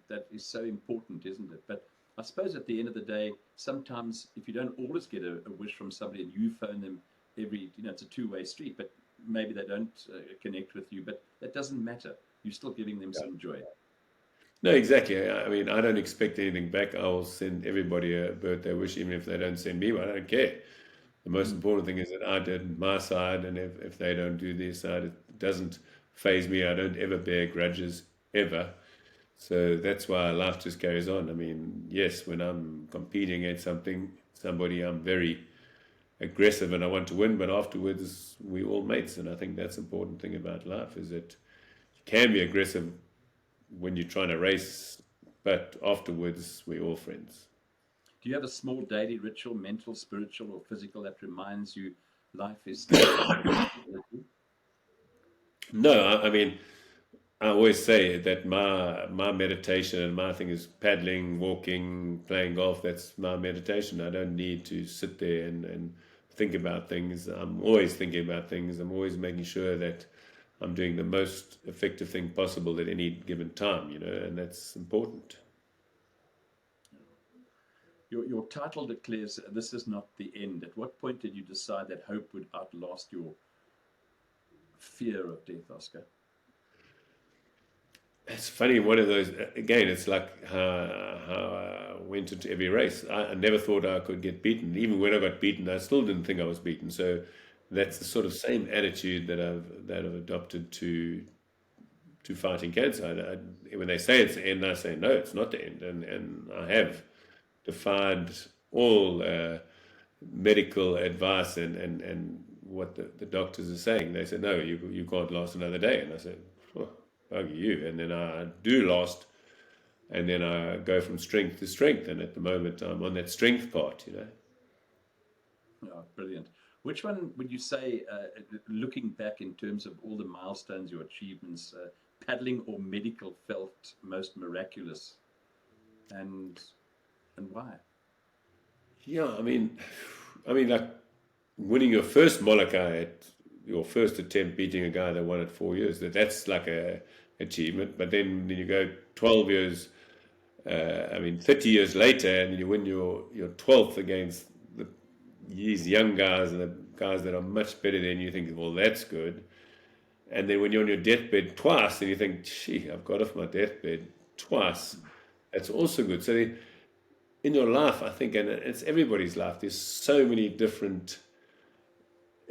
that is so important, isn't it? But I suppose at the end of the day, sometimes if you don't always get a wish from somebody and you phone them every, you know, it's a two-way street, but maybe they don't connect with you, but that doesn't matter. You're still giving them some joy. No, exactly. I mean, I don't expect anything back. I'll send everybody a birthday wish, even if they don't send me one. I don't care. The most Mm. important thing is that I did my side, and if they don't do their side, it doesn't phase me. I don't ever bear grudges, ever. So that's why life just carries on. I mean, yes, when I'm competing at somebody, I'm very aggressive and I want to win, but afterwards we all mates. And I think that's the important thing about life is that you can be aggressive when you're trying to race, but afterwards we're all friends. Do you have a small daily ritual, mental, spiritual, or physical, that reminds you life is still a responsibility? No, I mean, I always say that my meditation and my thing is paddling, walking, playing golf. That's my meditation. I don't need to sit there and think about things. I'm always thinking about things. I'm always making sure that I'm doing the most effective thing possible at any given time, you know, and that's important. Your title declares this is not the end. At what point did you decide that hope would outlast your fear of death, Oscar? It's funny, one of those, again, it's like how I went into every race. I never thought I could get beaten. Even when I got beaten, I still didn't think I was beaten. So that's the sort of same attitude that I've adopted to to fighting cancer. When they say it's the end, I say no, it's not the end. And I have defied all medical advice and what the doctors are saying. They said, no, you can't last another day. And I said, oh, bugger you. And then I do last, and then I go from strength to strength. And at the moment, I'm on that strength part, Oh, brilliant. Which one would you say, looking back in terms of all the milestones, your achievements, paddling or medical felt most miraculous, and why? Yeah, like winning your first Molokai at your first attempt, beating a guy that won it 4 years, that's like a achievement. But then you go 12 years, 30 years later, and you win your 12th against these young guys and the guys that are much better than you, think, well, that's good. And then when you're on your deathbed twice, and you think, gee, I've got off my deathbed twice, that's also good. So in your life, I think, and it's everybody's life, there's so many different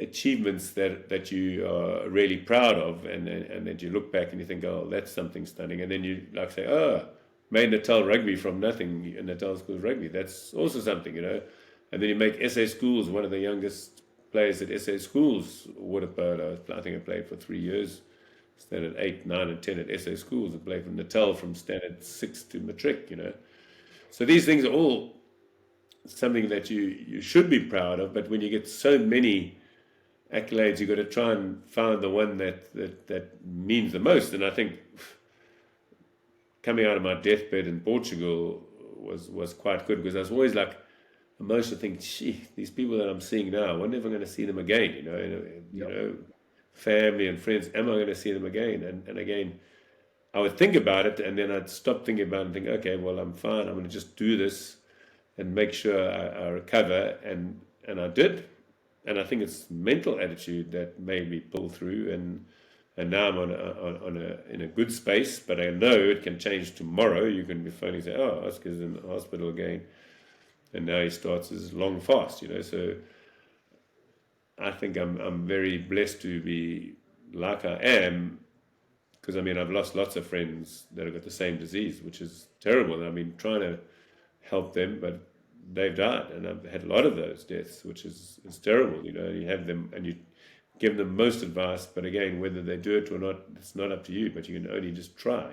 achievements that you are really proud of, and that you look back and you think, oh, that's something stunning. And then you like say, oh, made Natal rugby from nothing in Natal Schools Rugby. That's also something, And then you make SA Schools, one of the youngest players at SA Schools water polo. I think I played for 3 years, standard 8, 9, and 10 at SA Schools. I played from Natal from standard 6 to matric, So these things are all something that you should be proud of, but when you get so many accolades, you've got to try and find the one that means the most. And I think coming out of my deathbed in Portugal was quite good, because I was always like emotional, thinking, gee, these people that I'm seeing now, I'm never going to see them again, family and friends, am I going to see them again? And again, I would think about it, and then I'd stop thinking about it and think, okay, well, I'm fine. I'm going to just do this and make sure I recover. And I did. And I think it's mental attitude that made me pull through. And now I'm in a good space, but I know it can change tomorrow. You can be phoning and say, oh, Oscar's in the hospital again. And now he starts his long fast, So I think I'm very blessed to be like I am, because I've lost lots of friends that have got the same disease, which is terrible. And I've been trying to help them, but they've died, and I've had a lot of those deaths, which is terrible. You have them and you give them most advice, but again, whether they do it or not, it's not up to you. But you can only just try.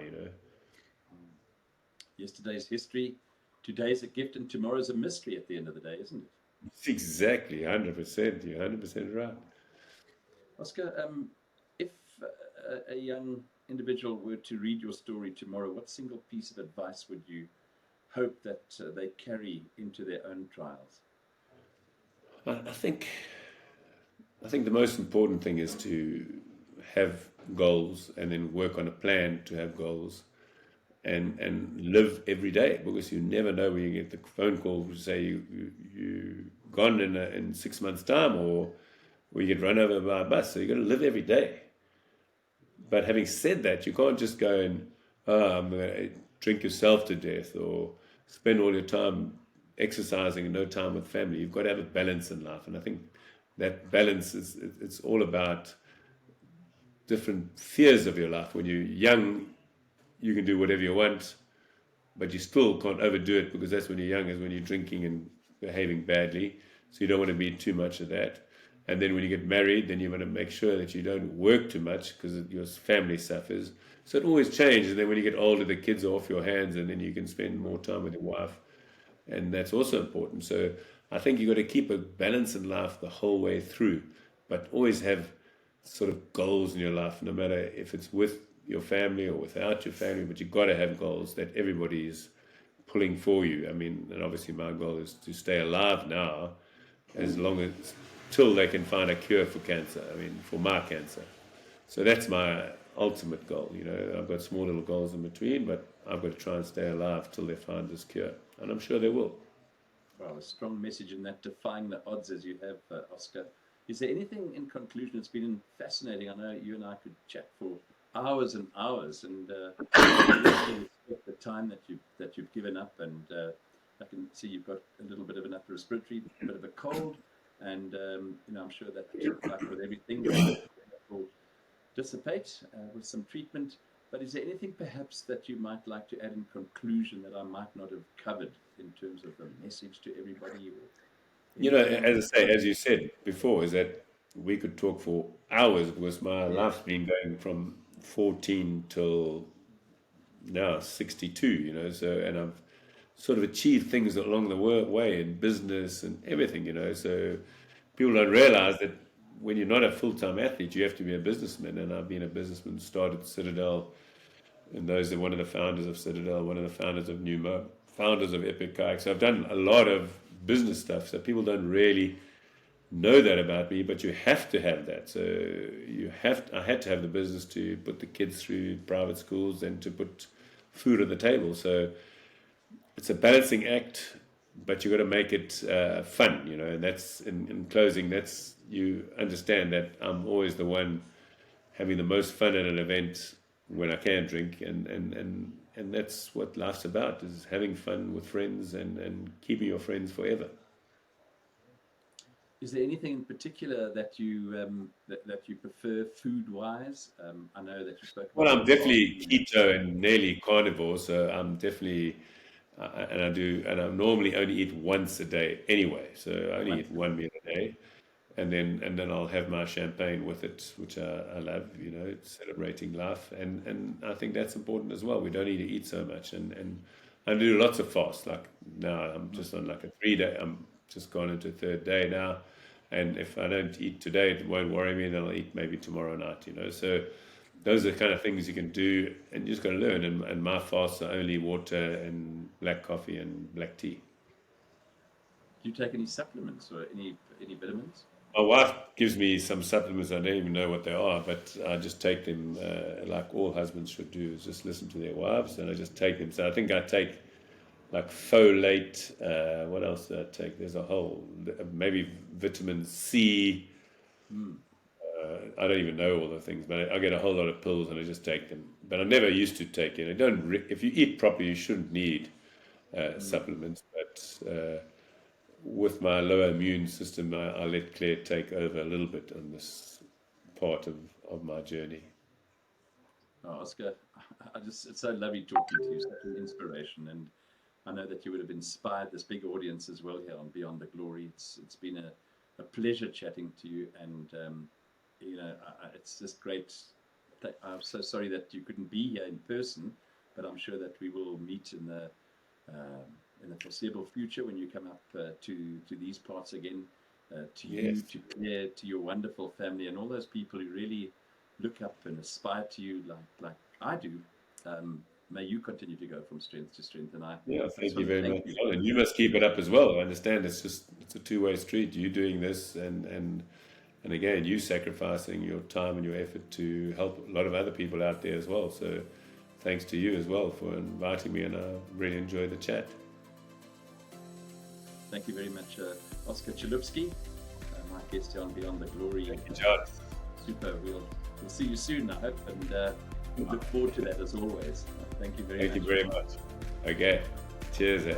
Yesterday's history, today's a gift, and tomorrow's a mystery at the end of the day, isn't it? Exactly, 100%. You're 100% right. Oscar, if a young individual were to read your story tomorrow, what single piece of advice would you hope that they carry into their own trials? I think the most important thing is to have goals, and then work on a plan to have goals, and live every day, because you never know when you get the phone call to say you gone in 6 months' time, or you get run over by a bus. So you've got to live every day. But having said that, you can't just go and I'm going to drink yourself to death, or spend all your time exercising and no time with family. You've got to have a balance in life. And I think that balance it's all about different spheres of your life. When you're young, you can do whatever you want, but you still can't overdo it, because that's when you're young, is when you're drinking and behaving badly. So you don't want to be too much of that. And then when you get married, then you want to make sure that you don't work too much, because your family suffers. So it always changes. And then when you get older, the kids are off your hands, and then you can spend more time with your wife. And that's also important. So I think you've got to keep a balance in life the whole way through, but always have sort of goals in your life, no matter if it's with your family or without your family. But you've got to have goals that everybody is pulling for you. And obviously my goal is to stay alive now, as long as till they can find a cure for cancer. For my cancer. So that's my ultimate goal. I've got small little goals in between, but I've got to try and stay alive till they find this cure, and I'm sure they will. Well, a strong message in that, defying the odds as you have, Oscar. Is there anything in conclusion? It's been fascinating. I know you and I could chat for hours and hours, and I really respect the time that you've given up. And I can see you've got a little bit of an upper respiratory, a bit of a cold, and I'm sure that like with everything will dissipate with some treatment. But is there anything perhaps that you might like to add in conclusion that I might not have covered in terms of the message to everybody? Or You know, anything as else? I say, as you said before, is that we could talk for hours because my Yeah, life's been going from 14 till now 62, you know, so, and I've sort of achieved things along the way in business and everything, you know, so people don't realize that when you're not a full-time athlete, you have to be a businessman, and I've been a businessman, started Citadel, and those are one of the founders of Citadel, one of the founders of Numa, founders of Epic Kayak. So I've done a lot of business stuff. So people don't really know that about me, but you have to have that. So I had to have the business to put the kids through private schools and to put food on the table. So it's a balancing act, but you got to make it fun, you know. And that's in closing. That's you understand that I'm always the one having the most fun at an event when I can drink, and that's what life's about: is having fun with friends and keeping your friends forever. is there anything in particular that you prefer food wise? I know that you spoke Well, about I'm your definitely fasting. keto and nearly carnivore, so I'm definitely, and I normally only eat once a day anyway. So I only Once eat a day. one meal a day, and then I'll have my champagne with it, which I love. You know, celebrating life, and I think that's important as well. We don't need to eat so much, and I do lots of fasts. Like now, I'm just on like a 3 day. I'm just gone into a third day now, and if I don't eat today, it won't worry me. Then I'll eat maybe tomorrow night. You know, so those are the kind of things you can do, and you just got to learn. And my fasts are only water and black coffee and black tea. Do you take any supplements or any vitamins? My wife gives me some supplements. I don't even know what they are, but I just take them like all husbands should do, is just listen to their wives, and I just take them. So I think I take like folate. What else do I take? There's a whole, maybe vitamin C. Hmm. I don't even know all the things, but I get a whole lot of pills and I just take them. But I never used to take it. I don't. If you eat properly, you shouldn't need Hmm. supplements. But with my lower immune system, I let Claire take over a little bit on this part of my journey. Oh, Oscar, it's so lovely talking to you, such an inspiration. And I know that you would have inspired this big audience as well here on Beyond the Glory. It's been a pleasure chatting to you. And, it's just great. I'm so sorry that you couldn't be here in person, but I'm sure that we will meet um, in the foreseeable future when you come up to these parts again. To you, Yes. to Claire, to your wonderful family, and all those people who really look up and aspire to you like I do. May you continue to go from strength to strength. And Yeah, I just thank you want to very thank much, you. John. And you must keep it up as well. I understand it's a two-way street. You doing this and again, you sacrificing your time and your effort to help a lot of other people out there as well. So thanks to you as well for inviting me, and I really enjoyed the chat. Thank you very much, Oscar Chalupsky, my guest here on Beyond the Glory. Thank you, John. Super. We'll see you soon, I hope, and look forward to that as always. Thank you very Thank you much. very much. Okay. Cheers.